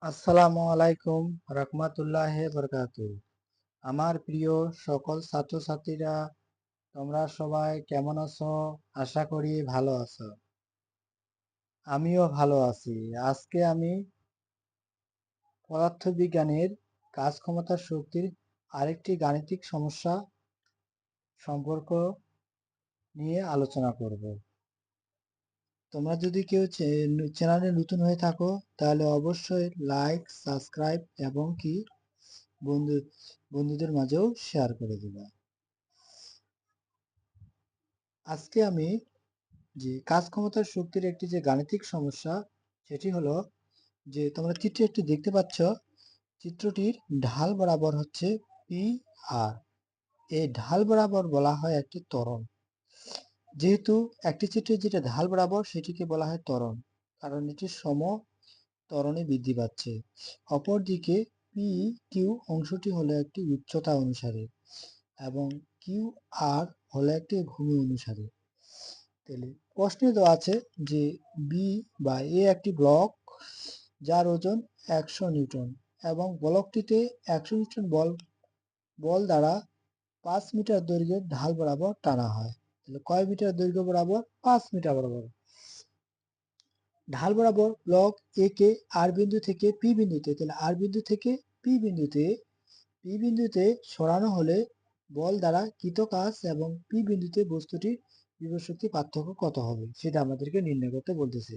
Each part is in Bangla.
আসসালামু আলাইকুম রহমতুল্লাহ বরকাতু। আমার প্রিয় সকল ছাত্রছাত্রীরা, তোমরা সবাই কেমন আছো? আশা করি ভালো আছো। আমিও ভালো আছি। আজকে আমি পদার্থবিজ্ঞানের কাজ ক্ষমতার শক্তির আরেকটি গাণিতিক সমস্যা সম্পর্ক নিয়ে আলোচনা করব। তোমরা যদি কেউ চ্যানেলে নতুন হয়ে থাকো তাহলে অবশ্যই লাইক, সাবস্ক্রাইব এবং কি বন্ধু বন্ধুদের মাঝেও শেয়ার করে দিবা। আজকে আমি যে কাজ ক্ষমতার শক্তির একটি যে গাণিতিক সমস্যা, সেটি হলো যে তোমরা চিত্রে একটি দেখতে পাচ্ছ, চিত্রটির ঢাল বরাবর হচ্ছে পি আর। এই ঢাল বরাবর বলা হয় একটি ত্বরণ। যেহেতু একটি চিত্রে যেটা ঢাল বরাবর সেটিকে বলা হয় ত্বরণ, কারণ এটি সম ত্বরণে বৃদ্ধি পাচ্ছে। অপরদিকে পি কিউ অংশটি হলো একটি উচ্চতা অনুসারে এবং কিউ আর হলো একটি ভূমি অনুসারে। তাহলে প্রশ্নে দেওয়া আছে যে বি বা এ একটি ব্লক যার ওজন 100 নিউটন এবং ব্লকটিতে 100 নিউটন বল দ্বারা 5 মিটার দৈর্ঘ্যের ঢাল বরাবর টানা হয়। তাহলে কয় মিটার দৈর্ঘ্য বরাবর? 5 মিটার বরাবর। ঢাল বরাবর ব্লক এ কে আর বিন্দু থেকে পি বিন্দুতে, তাহলে আর বিন্দু থেকে পি বিন্দুতে সরানো হলে বল দ্বারা কৃত কাজ এবং পি বিন্দুতে বস্তুটির বিভব শক্তি পার্থক্য কত হবে সেটা আমাদেরকে নির্ণয় করতে বলতেছে।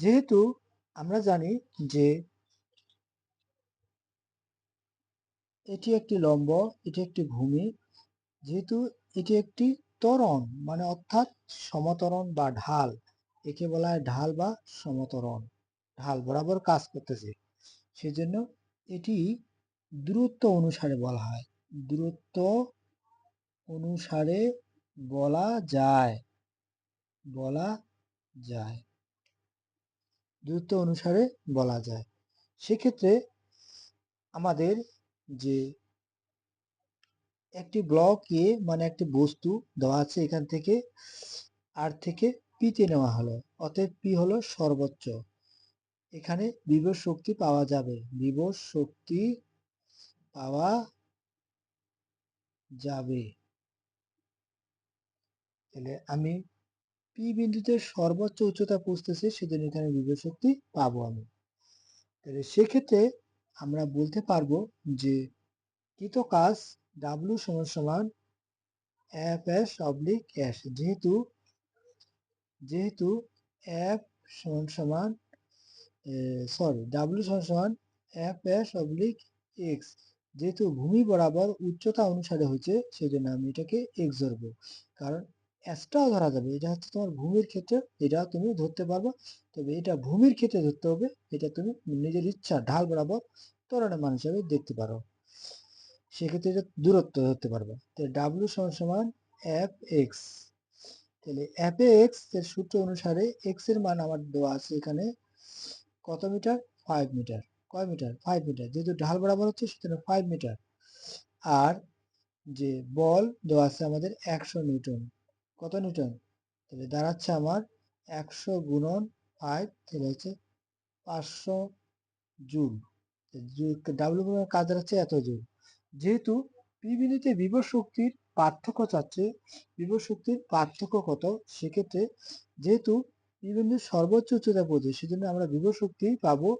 যেহেতু আমরা জানি যে এটি একটি লম্ব, এটি একটি ভূমি, যেহেতু এটি একটি ত্বরণ মানে অর্থাৎ সমত্বরণ বা ঢাল, একে বলা হয় ঢাল বা সমত্বরণ, ঢাল বরাবর কাজ করতেছে, সেজন্য এটি দূরত্ব অনুসারে বলা হয়। দূরত্ব অনুসারে বলা যায় বলা যায় দূরত্ব অনুসারে বলা যায়। সেক্ষেত্রে আমাদের যে একটি ব্লক এ মানে একটি বস্তু দেওয়া আছে, এখান থেকে আর থেকে পিতে নেওয়া হলো, অতএব পি হলো সর্বোচ্চ। এখানে বিভব শক্তি পাওয়া যাবে, বিভব শক্তি পাওয়া যাবে। তাহলে আমি পি বিন্দুতে সর্বোচ্চ উচ্চতা পৌঁছতেছে, সেজন্য এখানে বিভব শক্তি পাবো আমি। তাহলে সেক্ষেত্রে আমরা বলতে পারবো যে কৃত কাজ ডাব্লিউ সমান সমান এফ এস অবলিক এস। যেহেতু এফ সমান সমান ডাব্লিউ সমান সমান এফ এস অবলিক এক্স, যেহেতু ভূমি বরাবর উচ্চতা অনুসারে হচ্ছে সেজন্য আমি এটাকে এক্স ধরবো, কারণ এসটাও ধরা যাবে, এটা হচ্ছে তোমার ভূমির ক্ষেত্রে, এটা তুমি ধরতে পারবে, তবে এটা ভূমির ক্ষেত্রে ধরতে হবে, এটা তুমি নিজের ইচ্ছা ঢাল বরাবর ত্বরণের মান হিসাবে দেখতে পারো, সেক্ষেত্রে এটা দূরত্ব ধরতে পারবে। তাহলে ডাব্লিউ সমান সমান এফ এক্স। তাহলে এফ এক্স এর সূত্র অনুসারে এক্স এর মান আমার দেওয়া আছে এখানে কত মিটার? 5 মিটার। কয় মিটার? 5 মিটার। যেহেতু ঢাল বরাবর হচ্ছে সেজন্য 5 মিটার। আর যে বল দেওয়া আছে আমাদের 100 নিউটন। কত নিউটন? তাহলে দাঁড়াচ্ছে আমার 100 গুণন 5, তাহলে হচ্ছে 500 জুল। ডাব্লিউ গুণনের কাজ দাঁড়াচ্ছে এত জুল। যেহেতু পি বিন্দুতে বিভব শক্তির পার্থক্য চাচ্ছে, বিভব শক্তির পার্থক্য কত, সেক্ষেত্রে যেহেতু পি বিন্দুর সর্বোচ্চ উচ্চতা পৌঁছে সেজন্য আমরা বিভব শক্তি পাবো।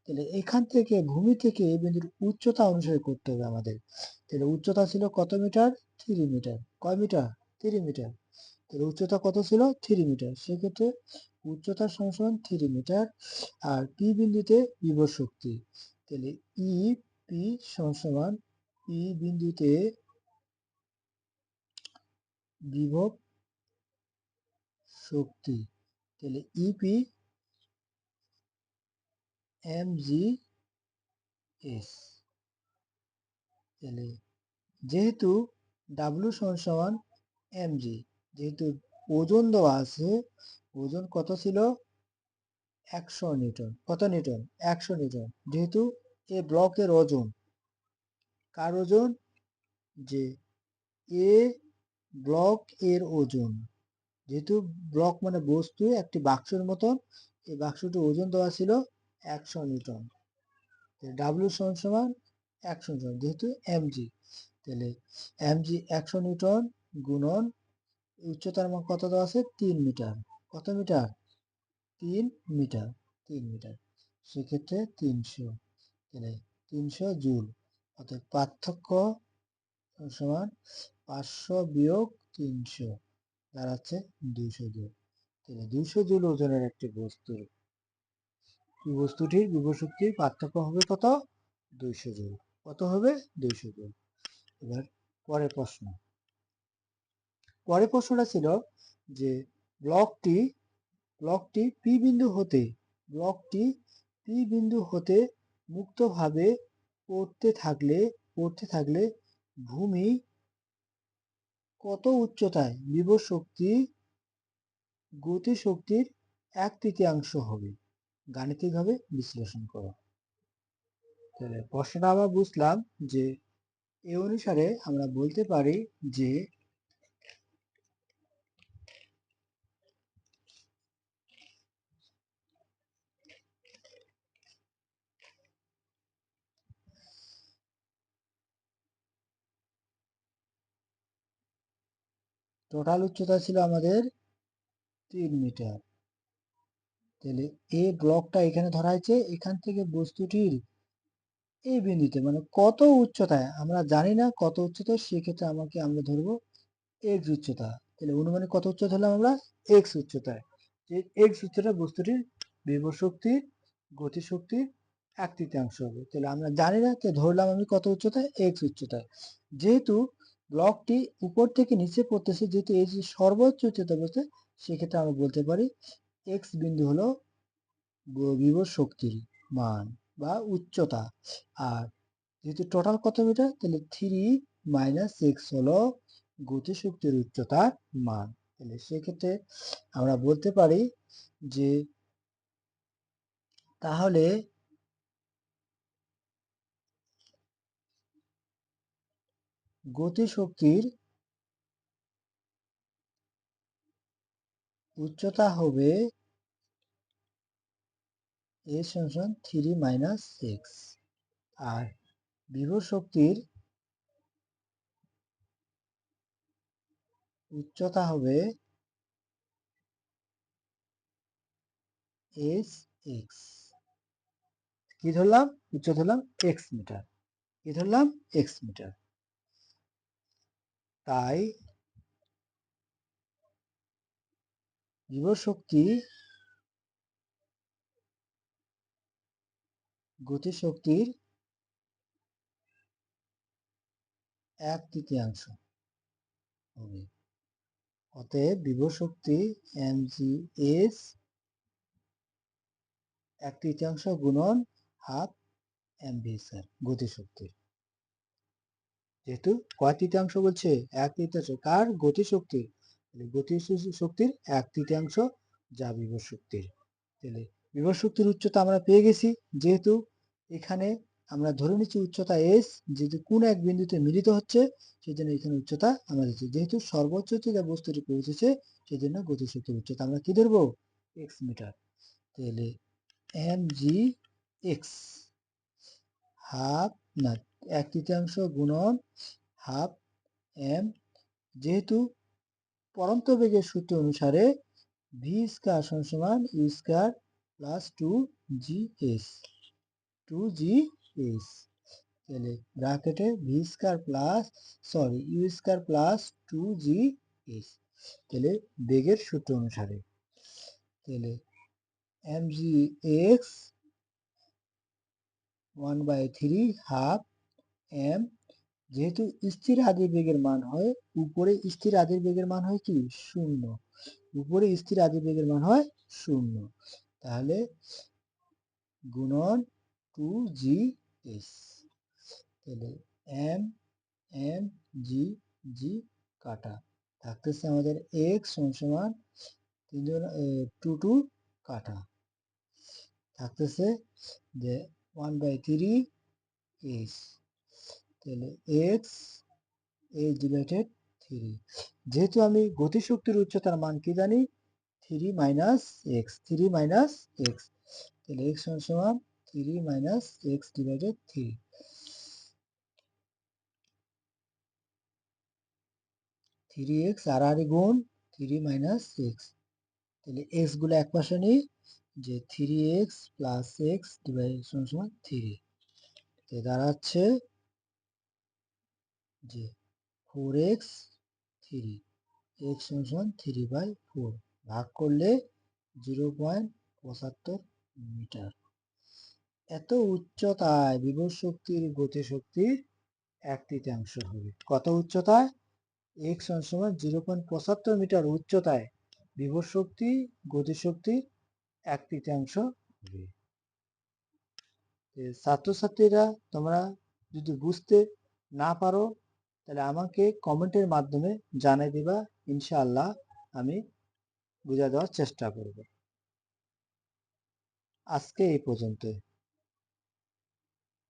তাহলে এখান থেকে ভূমি থেকে এই বিন্দুর উচ্চতা অনুসারে করতে হবে আমাদের। তাহলে উচ্চতা ছিল কত মিটার? 3 মিটার। কয় মিটার? 3 মিটার। তাহলে উচ্চতা কত ছিল? 3 মিটার। সেক্ষেত্রে উচ্চতার সমান 3 মিটার। আর পি বিন্দুতে বিভব শক্তি, তাহলে ই পি সমান পি বিন্দুতে বিভব শক্তি, তাহলে ইপি এম জি এস। তাহলে যেহেতু ডাব্লিউ সমান এম জি, যেহেতু ওজন দেওয়া আছে, ওজন কত ছিল? 100 নিউটন। কত নিউটন? 100 নিউটন। যেহেতু এ ব্লকের ওজন, কার ওজন? যে এ ব্লক এর ওজন, যেহেতু ব্লক মানে বস্তু একটি বাক্সের মতন, এই বাক্সটির ওজন দেওয়া ছিল 100 নিউটন, ডাব্লিউ সমান সমান 100 নিউটন, যেহেতু এমজি, তাহলে এমজি 100 নিউটন গুণন উচ্চতার মান কত দেওয়া আছে 3 মিটার, কত মিটার 3 মিটার, 3 মিটার, সেক্ষেত্রে 300, তাহলে 300 জুল, অর্থাৎ পার্থক্য সমান 500 বিয়োগ 300 দাঁড়াচ্ছে 200 জুল। তাহলে 200 জুল ওজনের একটি বস্তুটির বিভব শক্তির পার্থক্য হবে কত 200 জুল, কত হবে 200 জুল। এবার পরের প্রশ্নটা ছিল যে ব্লকটি ব্লকটি পি বিন্দু হতে মুক্তভাবে পড়তে থাকলে ভূমি কত উচ্চতায় বিভব শক্তি গতিশক্তির 1/3 হবে, গাণিতিকভাবে বিশ্লেষণ করো। তাহলে প্রশ্নটা আমরা বুঝলাম যে এ অনুসারে আমরা বলতে পারি যে টোটাল উচ্চতা ছিল আমাদের 3 মিটার। তাহলে এই ব্লকটা এখানে ধরা হয়েছে, এখান থেকে বস্তুটির এই বিন্দুতে মানে কত উচ্চতায় আমরা জানি না, কত উচ্চতায়, সেক্ষেত্রে আমরা ধরবো এক্স উচ্চতা। তাহলে অনুমানিক কত উচ্চতা ধরলাম আমরা এক্স উচ্চতায়, যে এক্স উচ্চতা বস্তুটির বিভব শক্তির গতিশক্তির 1/3 হবে। তাহলে আমরা জানি না, তো ধরলাম আমি কত উচ্চতায় এক্স উচ্চতায়। যেহেতু ব্লকটি উপর থেকে নিচে পড়তেছে, যেহেতু এই যে সর্বোচ্চ উচ্চতা বলতে, সেক্ষেত্রে আমরা বলতে পারি এক্স বিন্দু হলো বিভব শক্তির মান বা উচ্চতা। আর যেহেতু টোটাল কত মিটার, তাহলে 3 - x হলো গতিশক্তির উচ্চতার মান। তাহলে সেক্ষেত্রে আমরা বলতে পারি যে তাহলে গতিশক্তির উচ্চতা হবে a সমান 3 - x, আর বিভব শক্তির উচ্চতা হবে s x। কি ধরলাম? উচ্চতা ধরলাম x মিটার, কি ধরলাম x মিটার। তাই বিভব শক্তি গতিশক্তির 1/3 হবে। অতএব বিভব শক্তি mgs 1/3 গুণন হাফ mv² গতিশক্তির। যেহেতু কয় তৃতীয়াংশ বলছে 1/3, কার গতিশক্তির, গতিশক্তির 1/3 যা বিভব শক্তির। তাহলে বিভব শক্তির উচ্চতা আমরা পেয়ে গেছি, যেহেতু এখানে আমরা ধরে নিচ্ছি উচ্চতা এস, যেহেতু কোন এক বিন্দুতে মিলিত হচ্ছে সেই জন্য এখানে উচ্চতা আমরা দিচ্ছি, যেহেতু সর্বোচ্চ উচ্চতা বস্তুটি পৌঁছেছে সেই জন্য গতিশক্তির উচ্চতা আমরা কি ধরবো এক্স মিটার। তাহলে এম জি এক্স হাফ না 1/3 গুণন হাফ এম, যেহেতু পরন্ত বেগের সূত্র অনুসারে ভি স্কয়ার সমান U square plus 2g's, 2g's। তাহলে ব্র্যাকেটে V square plus U square plus 2g's, তাহলে বেগের সূত্র অনুসারে। তাহলে mgx 1/3 হাফ এম, যেহেতু স্থির আদির বেগের মান হয় উপরে, স্থির আদির বেগের মান হয় কি 0, উপরে স্থির আদির বেগের মান হয় 0, তাহলে গুণন 2g's। তাহলে এম এম জি জি কাটা থাকতেছে আমাদের এক্স সমান 2 কাটা থাকতেছে যে 1/3 এস, তাহলে এক্স এ ডিভাইডেড 3। যেহেতু আমি গতিশক্তির উচ্চতার মান কি জানি 3 - x, 3 - x, তাহলে x সমান 3 মাইনাস x ডিভাইডেড 3, 3x আর গুণ 3 মাইনাস x, তাহলে x গুলো এক পাশে নিই, যে 3x প্লাস x ডিভাইডেড সমান 3, দাঁড়াচ্ছে যে 4x 3, x সমান 3/4, ভাগ করলে 0.75 মিটার। এত উচ্চতায় বিভব শক্তির গতিশক্তির 1/3 হবে। কত উচ্চতায়? x সমান 0.75 মিটার উচ্চতায় বিভব শক্তি গতিশক্তির 1/3 হবে। ছাত্রছাত্রীরা তোমরা যদি বুঝতে না পারো তাহলে আমাকে কমেন্টের মাধ্যমে জানিয়ে দিবা, ইনশাআল্লাহ আমি বুঝিয়ে দেওয়ার চেষ্টা করব। আজকে এই পর্যন্ত।